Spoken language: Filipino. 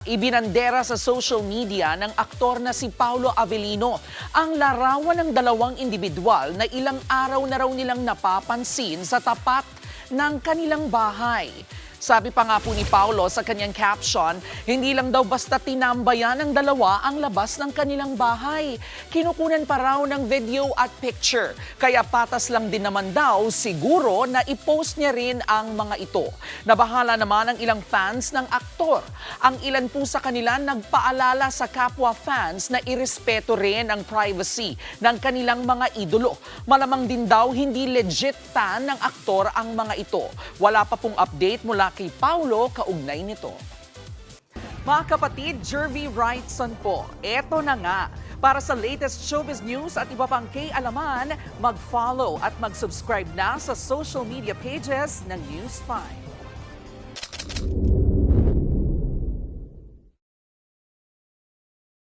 Ibinandera sa social media ng aktor na si Paulo Avellino ang larawan ng dalawang individual na ilang araw na raw nilang napapansin sa tapat ng kanilang bahay. Sabi pa nga po ni Paulo sa kanyang caption, hindi lang daw basta tinambayan ng dalawa ang labas ng kanilang bahay. Kinukunan pa raw ng video at picture. Kaya patas lang din naman daw siguro na i-post niya rin ang mga ito. Nabahala naman ang ilang fans ng aktor. Ang ilan po sa kanila nagpaalala sa kapwa fans na irespeto rin ang privacy ng kanilang mga idolo. Malamang din daw hindi legit fan ng aktor ang mga ito. Wala pa pong update mula kay Paulo kaugnay nito. Mga kapatid, Jervy Wrightson po. Eto na nga. Para sa latest showbiz news at iba pang kay-alaman, mag-follow at mag-subscribe na sa social media pages ng News 5.